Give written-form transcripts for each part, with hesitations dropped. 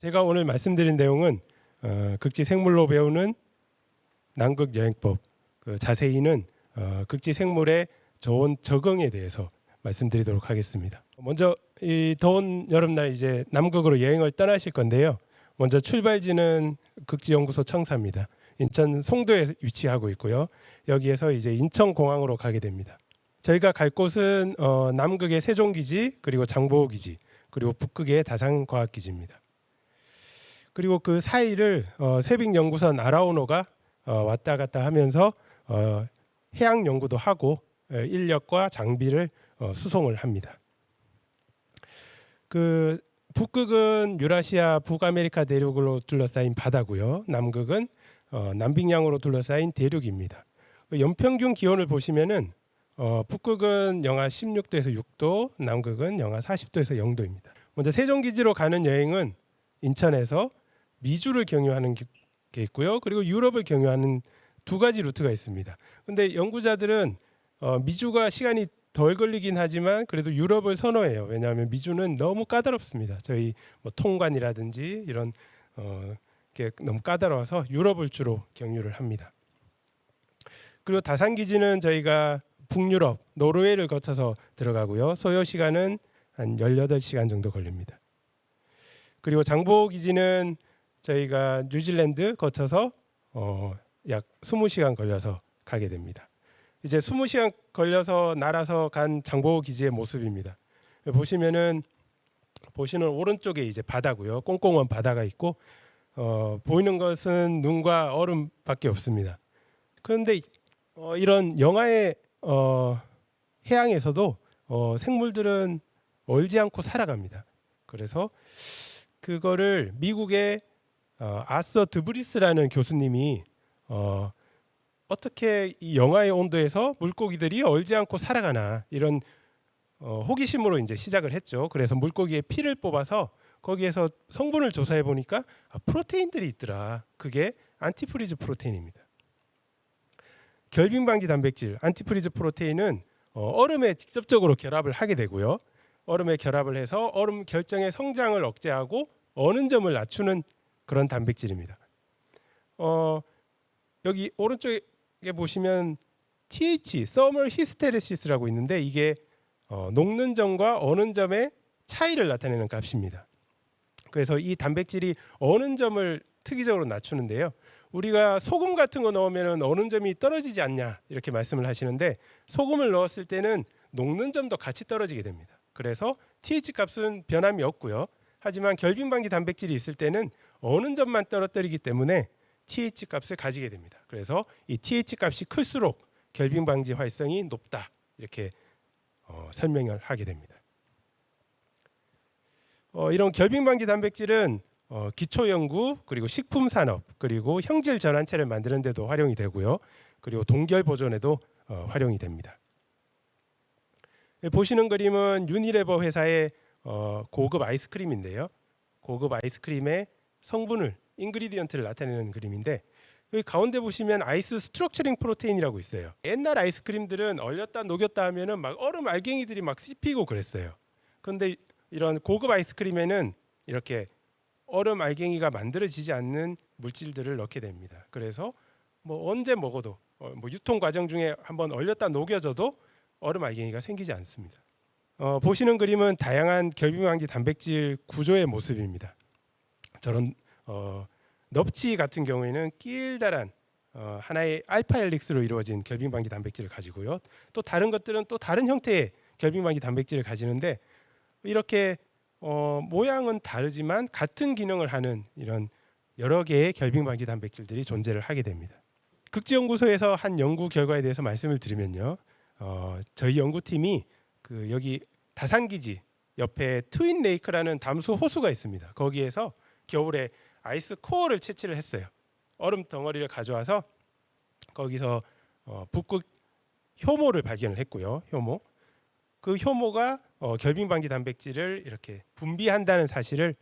제가 오늘 말씀드린 내용은 극지 생물로 배우는 남극 여행법, 자세히는 극지 생물의 저온 적응에 대해서 말씀드리도록 하겠습니다. 먼저 이 더운 여름날 이제 남극으로 여행을 떠나실 건데요. 먼저 출발지는 극지연구소 청사입니다. 인천 송도에 위치하고 있고요. 여기에서 이제 인천공항으로 가게 됩니다. 저희가 갈 곳은 남극의 세종기지, 그리고 장보고기지, 그리고 북극의 다산과학기지입니다. 그리고 그 사이를 쇠빙연구선 아라오노가 왔다 갔다 하면서 해양 연구도 하고 인력과 장비를 수송을 합니다. 그 북극은 유라시아 북아메리카 대륙으로 둘러싸인 바다고요. 남극은 남빙양으로 둘러싸인 대륙입니다. 연평균 기온을 보시면은 북극은 영하 16도에서 6도, 남극은 영하 40도에서 0도입니다. 먼저 세종기지로 가는 여행은 인천에서 미주를 경유하는 게 있고요. 그리고 유럽을 경유하는 두 가지 루트가 있습니다. 근데 연구자들은 미주가 시간이 덜 걸리긴 하지만 그래도 유럽을 선호해요. 왜냐하면 미주는 너무 까다롭습니다. 저희 뭐 통관이라든지 이런 게 너무 까다로워서 유럽을 주로 경유를 합니다. 그리고 다산기지는 저희가 북유럽, 노르웨이를 거쳐서 들어가고요. 소요 시간은 한 18시간 정도 걸립니다. 그리고 장보고기지는 저희가 뉴질랜드 거쳐서 약 20시간 걸려서 가게 됩니다. 이제 20시간 걸려서 날아서 간 장보고기지의 모습입니다. 보시는 오른쪽에 이제 바다고요. 꽁꽁한 바다가 있고 보이는 것은 눈과 얼음밖에 없습니다. 그런데 이런 영하의 해양에서도 생물들은 얼지 않고 살아갑니다. 그래서 그거를 미국의 아서 드브리스라는 교수님이 어떻게 이 영하의 온도에서 물고기들이 얼지 않고 살아가나 이런 호기심으로 이제 시작을 했죠. 그래서 물고기의 피를 뽑아서 거기에서 성분을 조사해 보니까 프로테인들이 있더라. 그게 안티프리즈 프로테인입니다. 결빙방지 단백질 안티프리즈 프로테인은 얼음에 직접적으로 결합을 하게 되고요. 얼음에 결합을 해서 얼음 결정의 성장을 억제하고 어는 점을 낮추는 그런 단백질입니다. 여기 오른쪽에 보시면 TH, 서멀 히스테레시스라고 있는데 이게 녹는 점과 어는 점의 차이를 나타내는 값입니다. 그래서 이 단백질이 어는 점을 특이적으로 낮추는데요. 우리가 소금 같은 거 넣으면 어는 점이 떨어지지 않냐 이렇게 말씀을 하시는데 소금을 넣었을 때는 녹는 점도 같이 떨어지게 됩니다. 그래서 TH 값은 변함이 없고요. 하지만 결빙방지 단백질이 있을 때는 어는 점만 떨어뜨리기 때문에 TH 값을 가지게 됩니다. 그래서 이 TH 값이 클수록 결빙방지 활성이 높다 이렇게 설명을 하게 됩니다. 이런 결빙방지 단백질은 기초연구 그리고 식품산업 그리고 형질 전환체를 만드는 데도 활용이 되고요. 그리고 동결 보존에도 활용이 됩니다. 보시는 그림은 유니레버 회사의 고급 아이스크림인데요. 고급 아이스크림의 성분을 인그리디언트를 나타내는 그림인데 여기 가운데 보시면 아이스 스트럭처링 프로테인이라고 있어요. 옛날 아이스크림들은 얼렸다 녹였다 하면은 막 얼음 알갱이들이 막 씹히고 그랬어요. 그런데 이런 고급 아이스크림에는 이렇게 얼음 알갱이가 만들어지지 않는 물질들을 넣게 됩니다. 그래서 뭐 언제 먹어도 뭐 유통 과정 중에 한번 얼렸다 녹여져도 얼음 알갱이가 생기지 않습니다. 보시는 그림은 다양한 결빙방지 단백질 구조의 모습입니다. 저런 넙치 같은 경우에는 길다란 하나의 알파 헬릭스로 이루어진 결빙방지 단백질을 가지고요. 또 다른 것들은 또 다른 형태의 결빙방지 단백질을 가지는데 이렇게 모양은 다르지만 같은 기능을 하는 이런 여러 개의 결빙방지 단백질들이 존재를 하게 됩니다. 극지연구소에서 한 연구 결과에 대해서 말씀을 드리면요. 저희 연구팀이 그 여기 다산기지 옆에 트윈 레이크라는 담수 호수가 있습니다. 거기에서 겨울에 아이스 코어를 채취를 했어요. 얼음 덩어리를 가져와서 거기서 북극 효모를 발견을 했고요. 효모. 그 효모가 결빙방지 단백질을 이렇게 분비한다는 사실을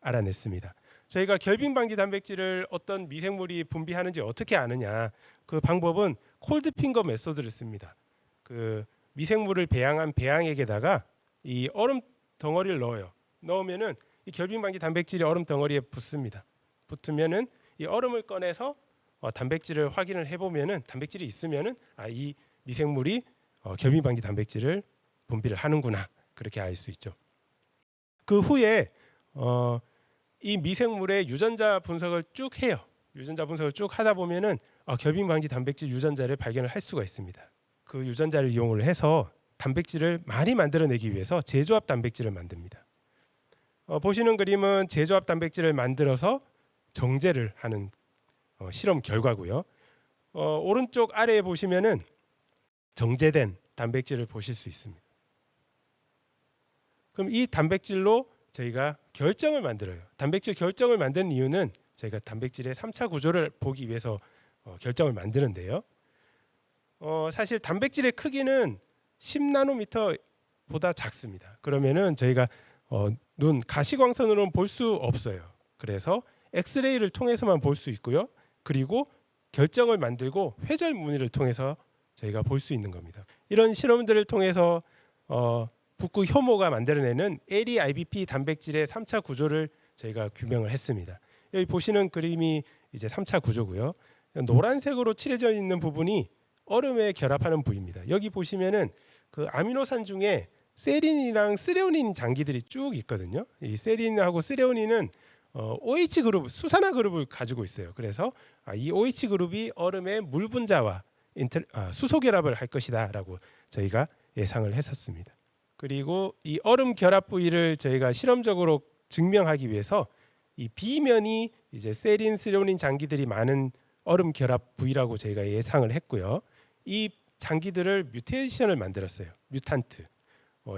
알아냈습니다. 저희가 결빙방지 단백질을 어떤 미생물이 분비하는지 어떻게 아느냐? 그 방법은 콜드핑거 메소드를 씁니다. 그 미생물을 배양한 배양액에다가 이 얼음 덩어리를 넣어요. 넣으면은 이 결빙 방지 단백질이 얼음 덩어리에 붙습니다. 붙으면은 이 얼음을 꺼내서 단백질을 확인을 해보면은 단백질이 있으면은 이 미생물이 결빙 방지 단백질을 분비를 하는구나, 그렇게 알 수 있죠. 그 후에 이 미생물의 유전자 분석을 쭉 해요. 유전자 분석을 쭉 하다 보면은 결빙 방지 단백질 유전자를 발견을 할 수가 있습니다. 그 유전자를 이용을 해서 단백질을 많이 만들어내기 위해서 제조합 단백질을 만듭니다. 보시는 그림은 제조합 단백질을 만들어서 정제를 하는 실험 결과고요. 오른쪽 아래에 보시면은 정제된 단백질을 보실 수 있습니다. 그럼 이 단백질로 저희가 결정을 만들어요. 단백질 결정을 만드는 이유는 저희가 단백질의 3차 구조를 보기 위해서 결정을 만드는데요. 사실 단백질의 크기는 10나노미터보다 작습니다. 그러면은 저희가 눈 가시광선으로는 볼 수 없어요. 그래서 엑스레이를 통해서만 볼 수 있고요. 그리고 결정을 만들고 회절 무늬를 통해서 저희가 볼 수 있는 겁니다. 이런 실험들을 통해서 북극 효모가 만들어내는 LEIBP 단백질의 3차 구조를 저희가 규명을 했습니다. 여기 보시는 그림이 이제 3차 구조고요. 노란색으로 칠해져 있는 부분이 얼음에 결합하는 부위입니다. 여기 보시면은 그 아미노산 중에 세린이랑 스레오닌 장기들이 쭉 있거든요. 이 세린하고 스레오닌은 OH 그룹, 수산화 그룹을 가지고 있어요. 그래서 이 OH 그룹이 얼음의 물 분자와 수소 결합을 할 것이다라고 저희가 예상을 했었습니다. 그리고 이 얼음 결합 부위를 저희가 실험적으로 증명하기 위해서 이 B면이 이제 세린, 스레오닌 장기들이 많은 얼음 결합 부위라고 저희가 예상을 했고요. 이 장기들을 뮤테이션을 만들었어요. 뮤탄트.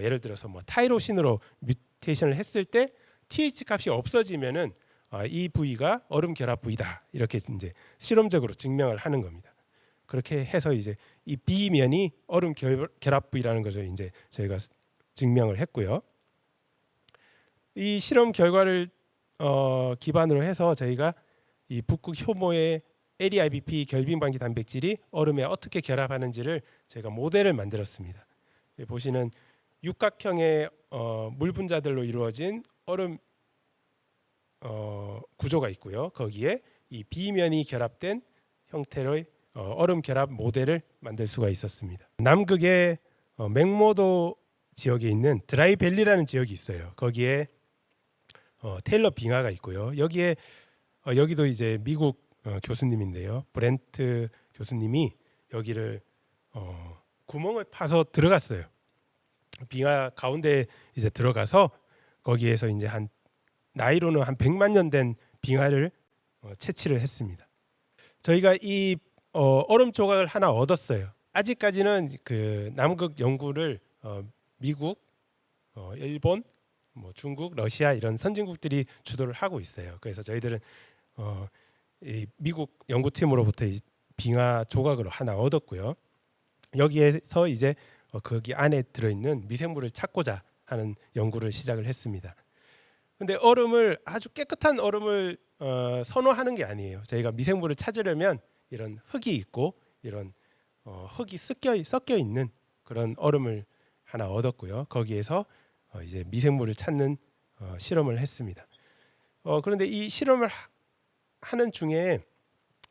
예를 들어서 뭐 타이로신으로 뮤테이션을 했을 때 TH 값이 없어지면은 이 부위가 얼음 결합 부위다, 이렇게 이제 실험적으로 증명을 하는 겁니다. 그렇게 해서 이제 이 B면이 얼음 결합 부위라는 것을 이제 저희가 증명을 했고요. 이 실험 결과를 기반으로 해서 저희가 이 북극 효모의 LEIBP 결빙 방지 단백질이 얼음에 어떻게 결합하는지를 저희가 모델을 만들었습니다. 여기 보시는 육각형의 물 분자들로 이루어진 얼음 구조가 있고요. 거기에 이 B면이 결합된 형태의 얼음 결합 모델을 만들 수가 있었습니다. 남극의 맥모도 지역에 있는 드라이밸리라는 지역이 있어요. 거기에 테일러 빙하가 있고요. 여기도 이제 미국 교수님인데요. 브렌트 교수님이 여기를 구멍을 파서 들어갔어요. 빙하 가운데 이제 들어가서 거기에서 이제 나이로는 한 100만 년 된 빙하를 채취를 했습니다. 저희가 이 얼음 조각을 하나 얻었어요. 아직까지는 그 남극 연구를 미국, 일본, 중국, 러시아 이런 선진국들이 주도를 하고 있어요. 그래서 저희들은 이 미국 연구팀으로부터 이 빙하 조각으로 하나 얻었고요. 여기에서 이제 거기 안에 들어있는 미생물을 찾고자 하는 연구를 시작을 했습니다. 근데 아주 깨끗한 얼음을 선호하는 게 아니에요. 저희가 미생물을 찾으려면 이런 흙이 있고 이런 흙이 섞여 있는 그런 얼음을 하나 얻었고요. 거기에서 이제 미생물을 찾는 실험을 했습니다. 그런데 이 실험을 하는 중에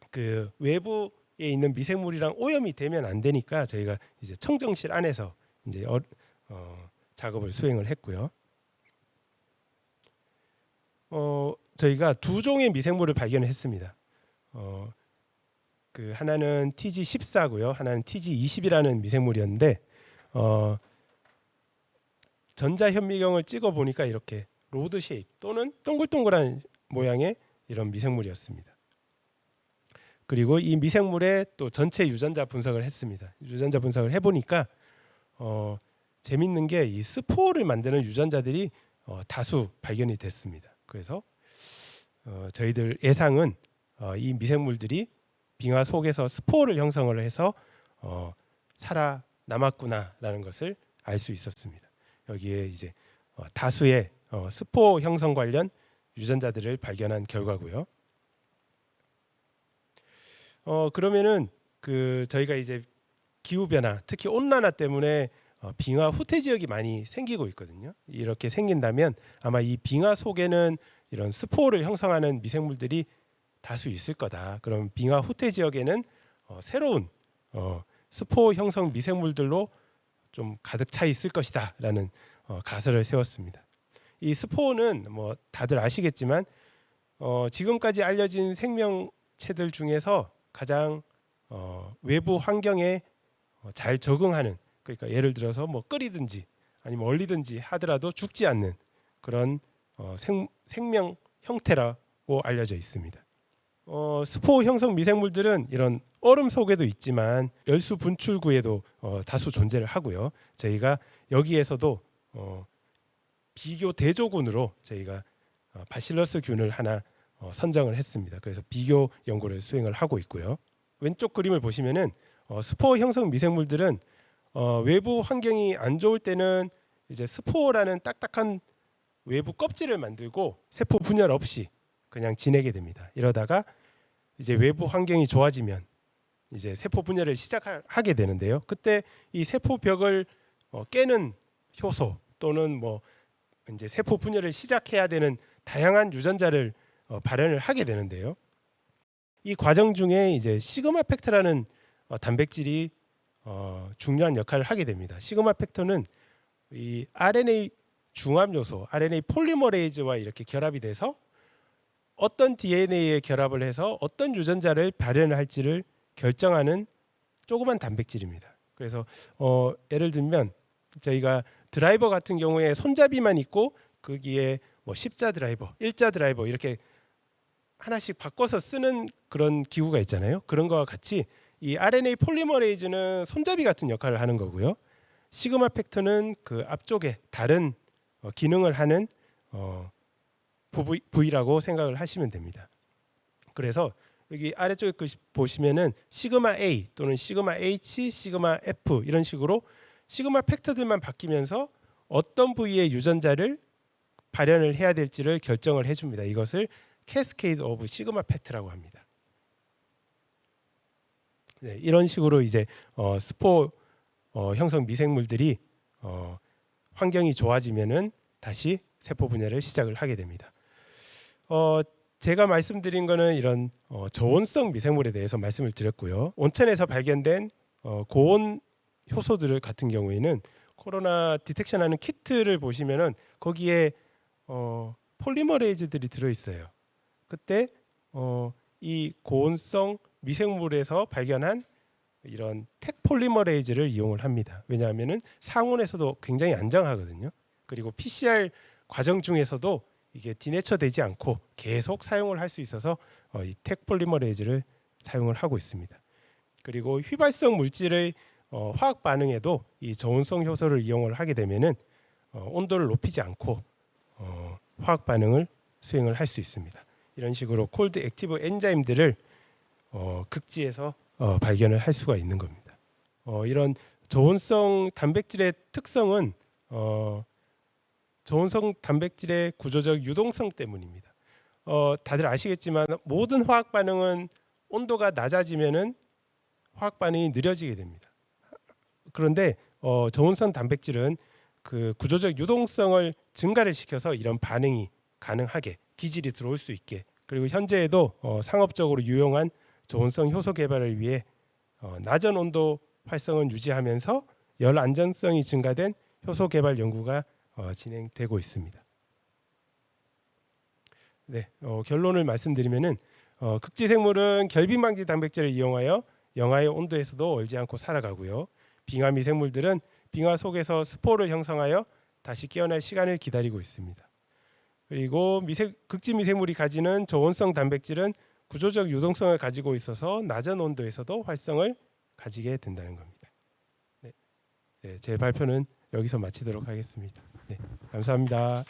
그 외부에 있는 미생물이랑 오염이 되면 안 되니까 저희가 이제 청정실 안에서 이제 작업을 수행을 했고요. 저희가 두 종의 미생물을 발견했습니다. 그 하나는 TG14고요. 하나는 TG20이라는 미생물이었는데 전자현미경을 찍어 보니까 이렇게 로드 쉐입 또는 동글동글한 모양의 이런 미생물이었습니다. 그리고 이 미생물의 또 전체 유전자 분석을 했습니다. 유전자 분석을 해보니까 재밌는 게 이 스포를 만드는 유전자들이 다수 발견이 됐습니다. 그래서 저희들 예상은 이 미생물들이 빙하 속에서 스포를 형성을 해서 살아남았구나라는 것을 알 수 있었습니다. 여기에 이제 다수의 스포 형성 관련 유전자들을 발견한 결과고요. 그러면은 그 저희가 이제 기후 변화, 특히 온난화 때문에 빙하 후퇴 지역이 많이 생기고 있거든요. 이렇게 생긴다면 아마 이 빙하 속에는 이런 스포를 형성하는 미생물들이 다수 있을 거다. 그럼 빙하 후퇴 지역에는 새로운 스포 형성 미생물들로 좀 가득 차 있을 것이다라는 가설을 세웠습니다. 이 스포는 뭐 다들 아시겠지만 지금까지 알려진 생명체들 중에서 가장 외부 환경에 잘 적응하는, 그러니까 예를 들어서 뭐 끓이든지 아니면 얼리든지 하더라도 죽지 않는 그런 생명 형태라고 알려져 있습니다. 스포 형성 미생물들은 이런 얼음 속에도 있지만 열수 분출구에도 다수 존재를 하고요. 저희가 여기에서도 비교 대조군으로 저희가 바실러스균을 하나 선정을 했습니다. 그래서 비교 연구를 수행을 하고 있고요. 왼쪽 그림을 보시면은 스포 형성 미생물들은 외부 환경이 안 좋을 때는 이제 스포라는 딱딱한 외부 껍질을 만들고 세포 분열 없이 그냥 지내게 됩니다. 이러다가 이제 외부 환경이 좋아지면 이제 세포 분열을 시작하게 되는데요. 그때 이 세포 벽을 깨는 효소 또는 뭐 이제 세포 분열을 시작해야 되는 다양한 유전자를 발현을 하게 되는데요. 이 과정 중에 이제 시그마 팩터라는 단백질이 중요한 역할을 하게 됩니다. 시그마 팩터는 이 RNA 중합 요소, RNA 폴리머레이즈와 이렇게 결합이 돼서 어떤 DNA에 결합을 해서 어떤 유전자를 발현할지를 결정하는 조그만 단백질입니다. 그래서 예를 들면 저희가 드라이버 같은 경우에 손잡이만 있고 거기에 뭐 십자 드라이버, 일자 드라이버 이렇게 하나씩 바꿔서 쓰는 그런 기구가 있잖아요. 그런 거와 같이 이 RNA 폴리머레이즈는 손잡이 같은 역할을 하는 거고요. 시그마 팩터는 그 앞쪽에 다른 기능을 하는 부위라고 생각을 하시면 됩니다. 그래서 여기 아래쪽에 보시면은 시그마 A 또는 시그마 H, 시그마 F 이런 식으로 시그마 팩터들만 바뀌면서 어떤 부위의 유전자를 발현을 해야 될지를 결정을 해줍니다. 이것을 캐스케이드 오브 시그마 팩트라고 합니다. 네, 이런 식으로 이제 스포 형성 미생물들이 환경이 좋아지면은 다시 세포 분열을 시작을 하게 됩니다. 제가 말씀드린 거는 이런 저온성 미생물에 대해서 말씀을 드렸고요. 온천에서 발견된 고온 효소들 같은 경우에는 코로나 디텍션하는 키트를 보시면은 거기에 폴리머레이즈들이 들어 있어요. 그때 이 고온성 미생물에서 발견한 이런 택 폴리머레이즈를 이용을 합니다. 왜냐하면은 상온에서도 굉장히 안정하거든요. 그리고 PCR 과정 중에서도 이게 디내처되지 않고 계속 사용을 할 수 있어서 이 택 폴리머레이즈를 사용을 하고 있습니다. 그리고 휘발성 물질의 화학 반응에도 이 저온성 효소를 이용을 하게 되면은 온도를 높이지 않고 화학 반응을 수행을 할 수 있습니다. 이런 식으로 콜드 액티브 엔자임들을 극지에서 발견을 할 수가 있는 겁니다. 이런 저온성 단백질의 특성은 저온성 단백질의 구조적 유동성 때문입니다. 다들 아시겠지만 모든 화학 반응은 온도가 낮아지면은 화학 반응이 느려지게 됩니다. 그런데 저온성 단백질은 그 구조적 유동성을 증가를 시켜서 이런 반응이 가능하게 기질이 들어올 수 있게, 그리고 현재에도 상업적으로 유용한 저온성 효소 개발을 위해 낮은 온도 활성을 유지하면서 열 안전성이 증가된 효소 개발 연구가 진행되고 있습니다. 네, 결론을 말씀드리면은 극지 생물은 결빙 방지 단백질을 이용하여 영하의 온도에서도 얼지 않고 살아가고요. 빙하 미생물들은 빙하 속에서 스포를 형성하여 다시 깨어날 시간을 기다리고 있습니다. 그리고 극지 미생물이 가지는 저온성 단백질은 구조적 유동성을 가지고 있어서 낮은 온도에서도 활성을 가지게 된다는 겁니다. 네, 제 발표는 여기서 마치도록 하겠습니다. 네, 감사합니다.